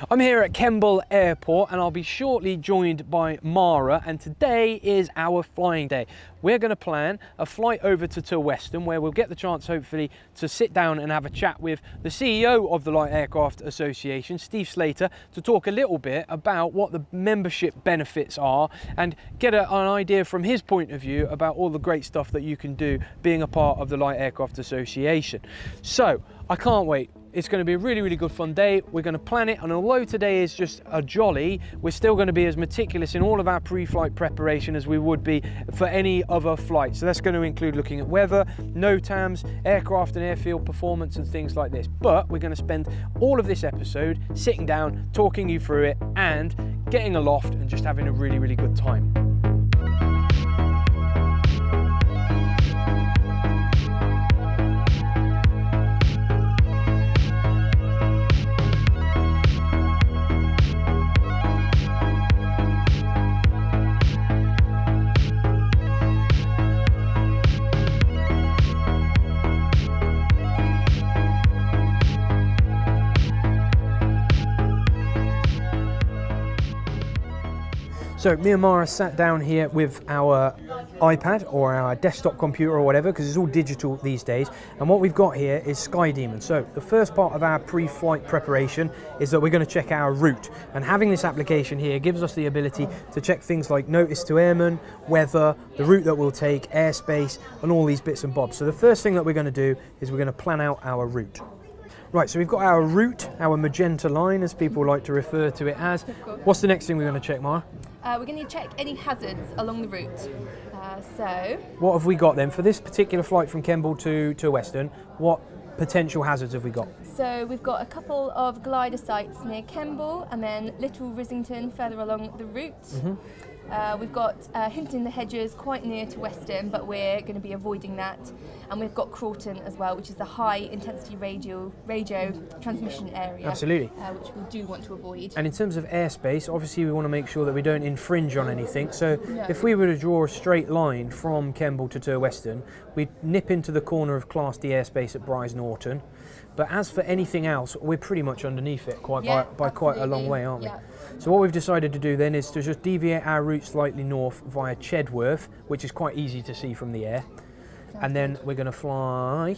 I'm here at Kemble Airport and I'll be shortly joined by Mara, and today is our flying day. We're going to plan a flight over to Western where we'll get the chance hopefully to sit down and have a chat with the CEO of the Light Aircraft Association, Steve Slater, to talk a little bit about what the membership benefits are and get an idea from his point of view about all the great stuff that you can do being a part of the Light Aircraft Association. So I can't wait. It's going to be a really good fun day. We're going to plan it, and although today is just a jolly, we're still going to be as meticulous in all of our pre-flight preparation as we would be for any other flight. So that's going to include looking at weather, NOTAMs, aircraft and airfield performance and things like this. But we're going to spend all of this episode sitting down, talking you through it and getting aloft and just having a really good time. So me and Mara sat down here with our iPad or our desktop computer or whatever, because it's all digital these days, and what we've got here is SkyDemon. So the first part of our pre-flight preparation is that we're going to check our route, and having this application here gives us the ability to check things like notice to airmen, weather, the route that we'll take, airspace, and all these bits and bobs. So the first thing that we're going to do is we're going to plan out our route. Right, so we've got our route, our magenta line, as people like to refer to it as. What's the next thing we're going to check, Mara? We're going to check any hazards along the route. What have we got then? For this particular flight from Kemble to Western, what potential hazards have we got? So we've got a couple of glider sites near Kemble and then Little Risington further along the route. We've got Hinton the Hedges quite near to Western, but we're going to be avoiding that. And we've got Crawton as well, which is the high intensity radio transmission area. Absolutely. Which we do want to avoid. And in terms of airspace, obviously we want to make sure that we don't infringe on anything. So if we were to draw a straight line from Kemble to Western, we'd nip into the corner of Class D airspace at Bryce Norton. But as for anything else, we're pretty much underneath it by quite a long way, aren't we? Yeah. So what we've decided to do then is to just deviate our route slightly north via Chedworth, which is quite easy to see from the air. And then we're going to fly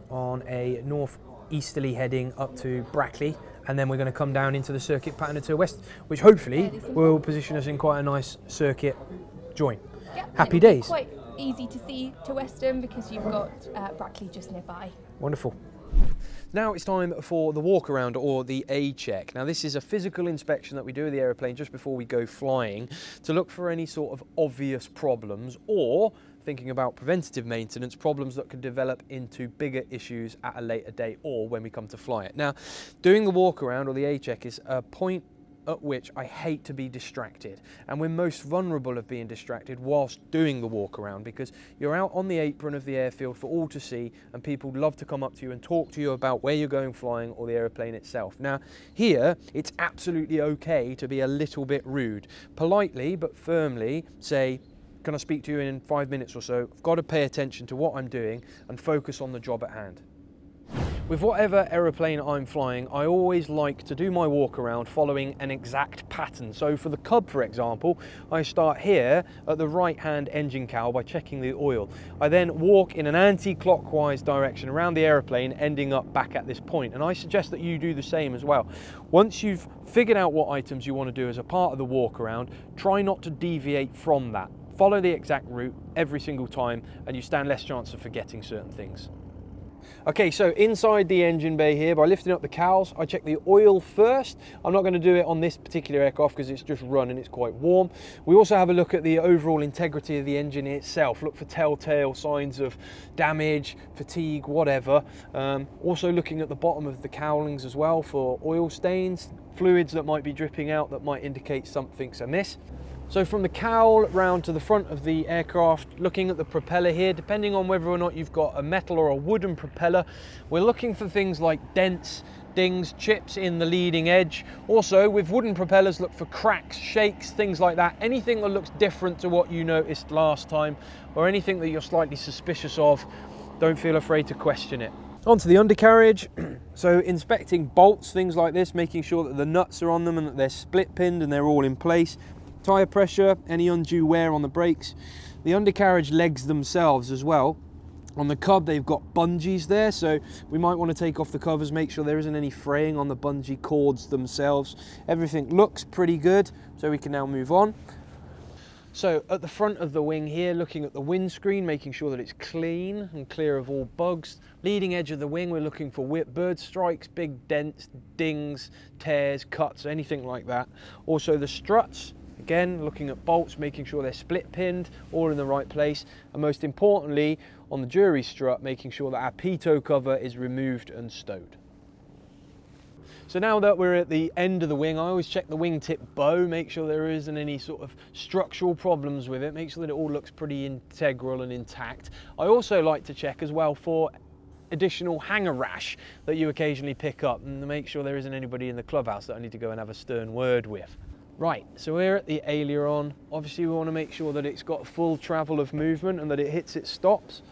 on a northeasterly heading up to Brackley, and then we're going to come down into the circuit pattern to West, which hopefully will position us in quite a nice circuit join. Yeah, Happy days. Quite easy to see to Western because you've got Brackley just nearby. Wonderful. Now it's time for the walk around, or the A check. Now this is a physical inspection that we do of the aeroplane just before we go flying to look for any sort of obvious problems, or thinking about preventative maintenance, problems that could develop into bigger issues at a later date or when we come to fly it. Now, doing the walk around or the A check is a point at which I hate to be distracted, and we're most vulnerable of being distracted whilst doing the walk around, because you're out on the apron of the airfield for all to see, and people love to come up to you and talk to you about where you're going flying or the aeroplane itself. Now here it's absolutely okay to be a little bit rude, politely but firmly say, can I speak to you in 5 minutes or so? I've got to pay attention to what I'm doing and focus on the job at hand. With whatever aeroplane I'm flying, I always like to do my walk around following an exact pattern. So for the Cub, for example, I start here at the right-hand engine cowl by checking the oil. I then walk in an anti-clockwise direction around the aeroplane, ending up back at this point. And I suggest that you do the same as well. Once you've figured out what items you want to do as a part of the walk around, try not to deviate from that. Follow the exact route every single time, and you stand less chance of forgetting certain things. Okay, so inside the engine bay here, by lifting up the cowls, I check the oil first. I'm not going to do it on this particular aircraft because it's just run and it's quite warm. We also have a look at the overall integrity of the engine itself, look for telltale signs of damage, fatigue, whatever. Also looking at the bottom of the cowlings as well for oil stains, fluids that might be dripping out that might indicate something's amiss. So from the cowl round to the front of the aircraft, looking at the propeller here, depending on whether or not you've got a metal or a wooden propeller, we're looking for things like dents, dings, chips in the leading edge. Also, with wooden propellers, look for cracks, shakes, things like that. Anything that looks different to what you noticed last time, or anything that you're slightly suspicious of, don't feel afraid to question it. Onto the undercarriage. So inspecting bolts, things like this, making sure that the nuts are on them and that they're split pinned and they're all in place. Tyre pressure, any undue wear on the brakes. The undercarriage legs themselves as well. On the cub, they've got bungees there, so we might want to take off the covers, make sure there isn't any fraying on the bungee cords themselves. Everything looks pretty good, so we can now move on. So at the front of the wing here, looking at the windscreen, making sure that it's clean and clear of all bugs. Leading edge of the wing, we're looking for bird strikes, big dents, dings, tears, cuts, anything like that. Also the struts, again, looking at bolts, making sure they're split pinned, all in the right place. And most importantly, on the jury strut, making sure that our pitot cover is removed and stowed. So now that we're at the end of the wing, I always check the wingtip bow, make sure there isn't any sort of structural problems with it, make sure that it all looks pretty integral and intact. I also like to check as well for additional hanger rash that you occasionally pick up, and to make sure there isn't anybody in the clubhouse that I need to go and have a stern word with. Right, so we're at the aileron. Obviously we want to make sure that it's got full travel of movement and that it hits its stops.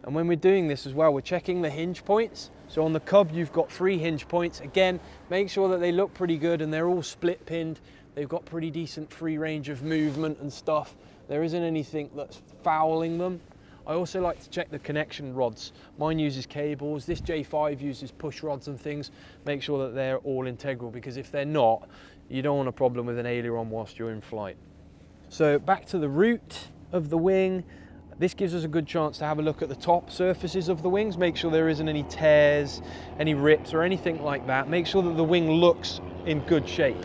And when we're doing this as well, we're checking the hinge points. So on the cub, you've got 3 hinge points. Again, make sure that they look pretty good and they're all split pinned. They've got pretty decent free range of movement and stuff. There isn't anything that's fouling them. I also like to check the connection rods. Mine uses cables. This J5 uses push rods and things. Make sure that they're all integral, because if they're not, you don't want a problem with an aileron whilst you're in flight. So back to the root of the wing. This gives us a good chance to have a look at the top surfaces of the wings, make sure there isn't any tears, any rips or anything like that. Make sure that the wing looks in good shape.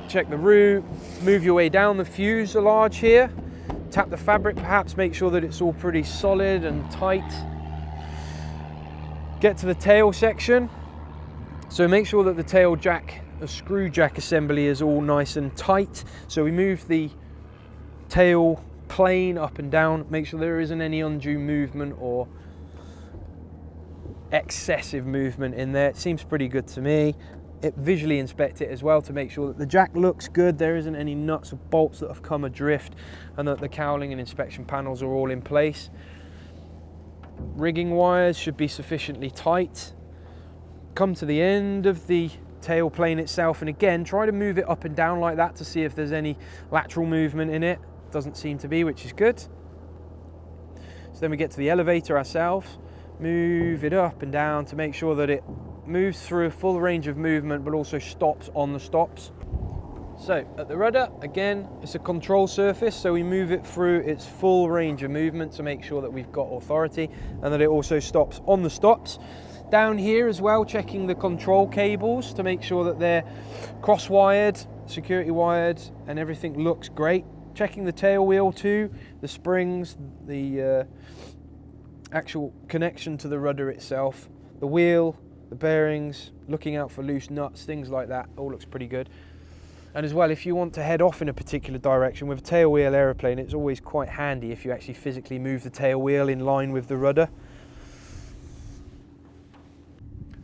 Check the root, move your way down the fuselage here. Tap the fabric perhaps, make sure that it's all pretty solid and tight. Get to the tail section. So make sure that the tail jack, the screw jack assembly is all nice and tight. So we move the tail plane up and down, make sure there isn't any undue movement or excessive movement in there. It seems pretty good to me. Visually inspect it as well to make sure that the jack looks good, there isn't any nuts or bolts that have come adrift, and that the cowling and inspection panels are all in place. Rigging wires should be sufficiently tight. Come to the end of the tail plane itself, and again try to move it up and down like that to see if there's any lateral movement in it. Doesn't seem to be, which is good. So then we get to the elevator ourselves, move it up and down to make sure that it moves through a full range of movement but also stops on the stops. So at the rudder, again, it's a control surface, so we move it through its full range of movement to make sure that we've got authority and that it also stops on the stops. Down here as well, checking the control cables to make sure that they're cross-wired, security wired, and everything looks great. Checking the tail wheel too, the springs, the actual connection to the rudder itself, the wheel, the bearings, looking out for loose nuts, things like that, all looks pretty good. And as well, if you want to head off in a particular direction with a tail wheel aeroplane, it's always quite handy if you actually physically move the tail wheel in line with the rudder.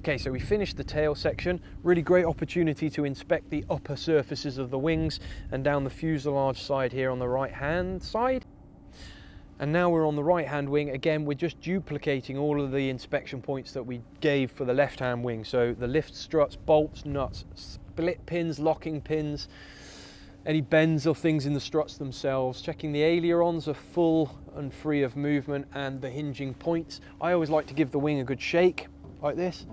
Okay, so we finished the tail section. Really great opportunity to inspect the upper surfaces of the wings and down the fuselage side here on the right hand side. And now we're on the right hand wing. Again, we're just duplicating all of the inspection points that we gave for the left hand wing. So the lift struts, bolts, nuts, split pins, locking pins, any bends or things in the struts themselves. Checking the ailerons are full and free of movement, and the hinging points. I always like to give the wing a good shake like this.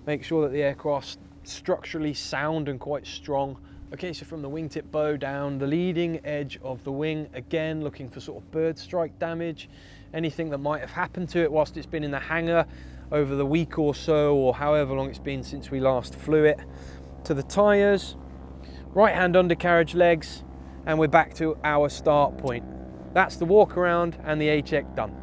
Make sure that the aircraft's structurally sound and quite strong. Okay, so from the wingtip bow down the leading edge of the wing, again looking for sort of bird strike damage, anything that might have happened to it whilst it's been in the hangar over the week or so, or however long it's been since we last flew it. To the tyres, right hand undercarriage legs, and we're back to our start point. That's the walk around and the A-check done.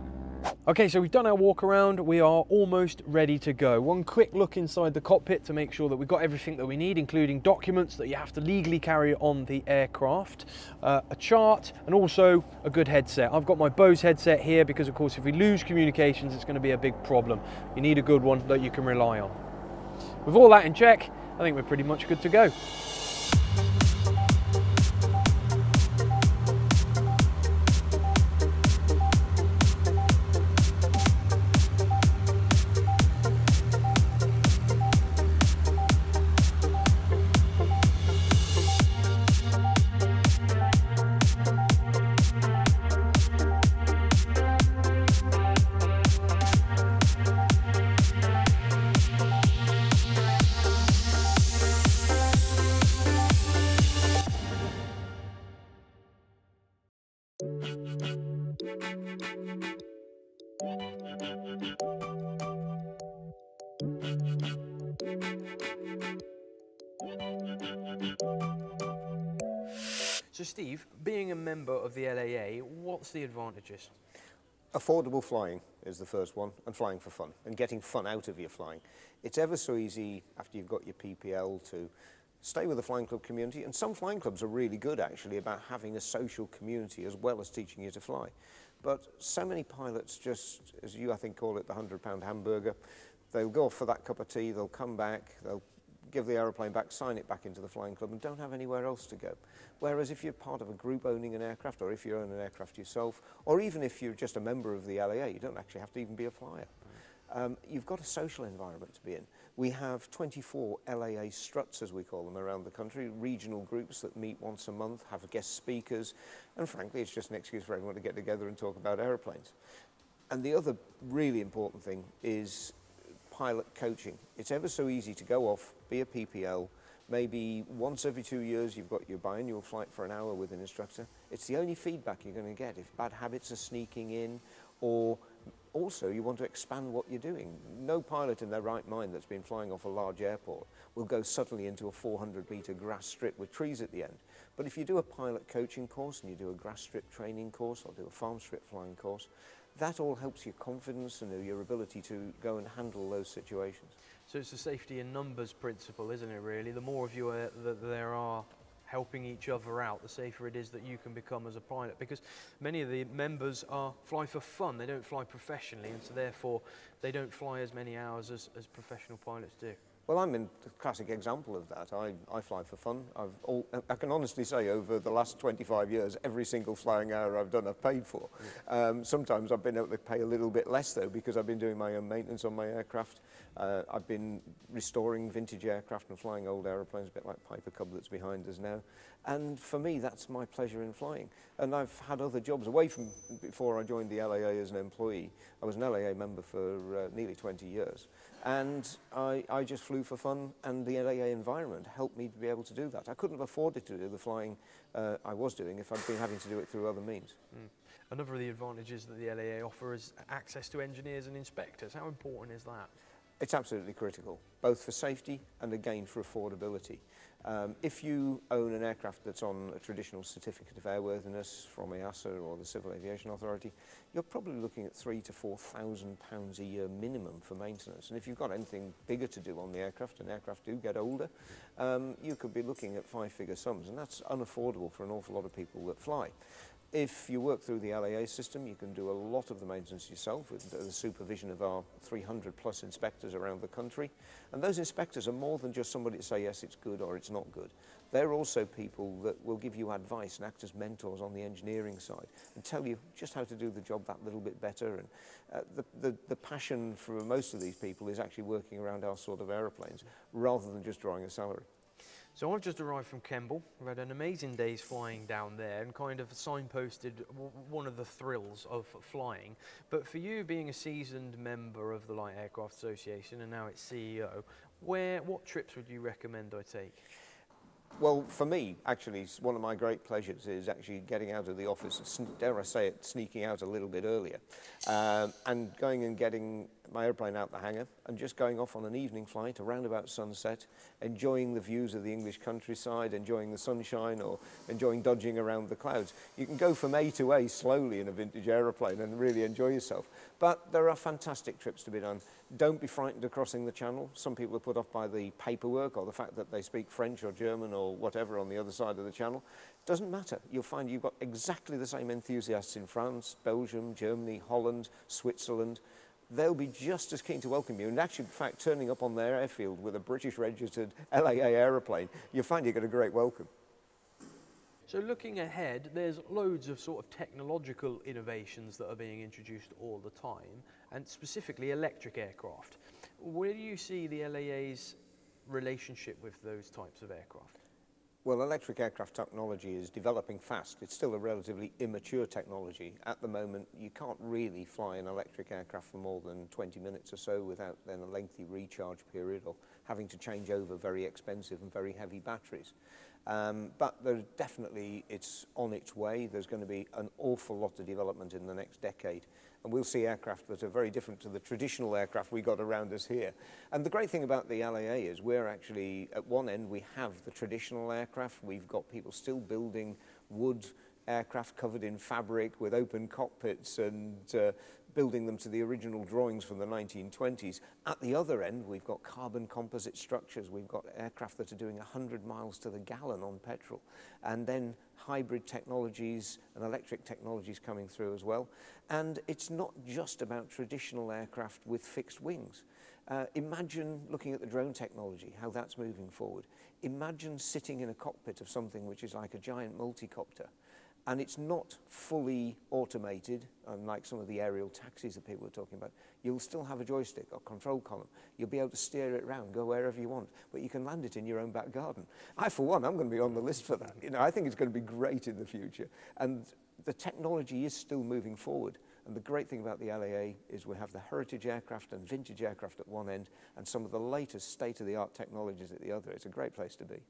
Okay, so we've done our walk around, we are almost ready to go. One quick look inside the cockpit to make sure that we've got everything that we need, including documents that you have to legally carry on the aircraft, a chart, and also a good headset. I've got my Bose headset here because, of course, if we lose communications, it's going to be a big problem. You need a good one that you can rely on. With all that in check, I think we're pretty much good to go. So Steve, being a member of the LAA, what's the advantages? Affordable flying is the first one, and flying for fun, and getting fun out of your flying. It's ever so easy after you've got your PPL to stay with the flying club community, and some flying clubs are really good actually about having a social community as well as teaching you to fly. But so many pilots just, as you I think call it, the £100 hamburger, they'll go off for that cup of tea, they'll come back, they'll give the aeroplane back, sign it back into the flying club and don't have anywhere else to go. Whereas if you're part of a group owning an aircraft, or if you own an aircraft yourself, or even if you're just a member of the LAA, you don't actually have to even be a flyer. You've got a social environment to be in. We have 24 LAA struts, as we call them, around the country, regional groups that meet once a month, have guest speakers, and frankly it's just an excuse for everyone to get together and talk about aeroplanes. And the other really important thing is pilot coaching. It's ever so easy to go off, be a PPL, maybe once every 2 years you've got your biannual flight for an hour with an instructor. It's the only feedback you're going to get if bad habits are sneaking in, or also you want to expand what you're doing. No pilot in their right mind that's been flying off a large airport will go suddenly into a 400-metre grass strip with trees at the end. But if you do a pilot coaching course and you do a grass strip training course or do a farm strip flying course, that all helps your confidence and your ability to go and handle those situations. So it's the safety in numbers principle, isn't it, really? The more of you that there are helping each other out, the safer it is that you can become as a pilot, because many of the members fly for fun. They don't fly professionally, and so therefore they don't fly as many hours as professional pilots do. Well, I'm a classic example of that. I fly for fun. I can honestly say over the last 25 years, every single flying hour I've done, I've paid for. Yeah. Sometimes I've been able to pay a little bit less, though, because I've been doing my own maintenance on my aircraft. I've been restoring vintage aircraft and flying old aeroplanes, a bit like Piper Cub that's behind us now. And for me, that's my pleasure in flying. And I've had other jobs away from before I joined the LAA as an employee. I was an LAA member for nearly 20 years. And I just flew for fun, and the LAA environment helped me to be able to do that. I couldn't have afforded to do the flying I was doing if I'd been having to do it through other means. Mm. Another of the advantages that the LAA offer is access to engineers and inspectors. How important is that? It's absolutely critical, both for safety and again for affordability. If you own an aircraft that's on a traditional certificate of airworthiness from EASA or the Civil Aviation Authority, you're probably looking at £3,000 to £4,000 a year minimum for maintenance. And if you've got anything bigger to do on the aircraft, and aircraft do get older, you could be looking at five-figure sums, and that's unaffordable for an awful lot of people that fly. If you work through the LAA system, you can do a lot of the maintenance yourself with the supervision of our 300 plus inspectors around the country. And those inspectors are more than just somebody to say, yes, it's good or it's not good. They're also people that will give you advice and act as mentors on the engineering side and tell you just how to do the job that little bit better. And the passion for most of these people is actually working around our sort of aeroplanes rather than just drawing a salary. So I've just arrived from Kemble. We've had an amazing day's flying down there and kind of signposted one of the thrills of flying. But for you, being a seasoned member of the Light Aircraft Association and now its CEO, what trips would you recommend I take? Well, for me, actually, one of my great pleasures is actually getting out of the office, dare I say it, sneaking out a little bit earlier, and going and getting my airplane out the hangar and just going off on an evening flight around about sunset, enjoying the views of the English countryside, enjoying the sunshine, or enjoying dodging around the clouds. You can go from A to A slowly in a vintage aeroplane and really enjoy yourself. But there are fantastic trips to be done. Don't be frightened of crossing the channel. Some people are put off by the paperwork or the fact that they speak French or German or whatever on the other side of the channel. Doesn't matter. You'll find you've got exactly the same enthusiasts in France, Belgium, Germany, Holland, Switzerland. They'll be just as keen to welcome you. And actually, in fact, turning up on their airfield with a British registered LAA aeroplane, you'll find you get a great welcome. So looking ahead, there's loads of sort of technological innovations that are being introduced all the time, and specifically electric aircraft. Where do you see the LAA's relationship with those types of aircraft? Well, electric aircraft technology is developing fast. It's still a relatively immature technology. At the moment, you can't really fly an electric aircraft for more than 20 minutes or so without then a lengthy recharge period or having to change over very expensive and very heavy batteries. But there's definitely, it's on its way. There's going to be an awful lot of development in the next decade. and we'll see aircraft that are very different to the traditional aircraft we got around us here. And the great thing about the LAA is we're actually, at one end, we have the traditional aircraft. We've got people still building wood aircraft covered in fabric with open cockpits and building them to the original drawings from the 1920s. At the other end, we've got carbon composite structures. We've got aircraft that are doing 100 miles to the gallon on petrol. And then hybrid technologies and electric technologies coming through as well. And it's not just about traditional aircraft with fixed wings. Imagine looking at the drone technology, how that's moving forward. Imagine sitting in a cockpit of something which is like a giant multicopter. And it's not fully automated, unlike some of the aerial taxis that people were talking about. You'll still have a joystick or control column. You'll be able to steer it around, go wherever you want, but you can land it in your own back garden. I, for one, I'm going to be on the list for that. You know, I think it's going to be great in the future. And the technology is still moving forward. And the great thing about the LAA is we have the heritage aircraft and vintage aircraft at one end and some of the latest state-of-the-art technologies at the other. It's a great place to be.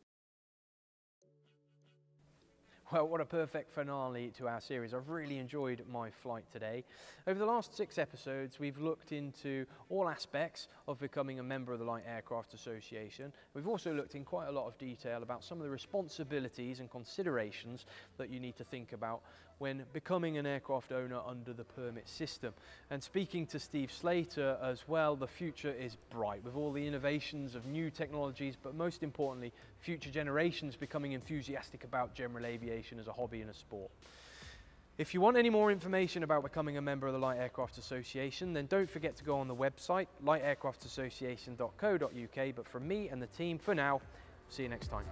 Well, what a perfect finale to our series. I've really enjoyed my flight today. Over the last 6 episodes, we've looked into all aspects of becoming a member of the Light Aircraft Association. We've also looked in quite a lot of detail about some of the responsibilities and considerations that you need to think about when becoming an aircraft owner under the permit system. And speaking to Steve Slater as well, the future is bright with all the innovations of new technologies, but most importantly, future generations becoming enthusiastic about general aviation as a hobby and a sport. If you want any more information about becoming a member of the Light Aircraft Association, then don't forget to go on the website lightaircraftassociation.co.uk. But from me and the team, for now, see you next time.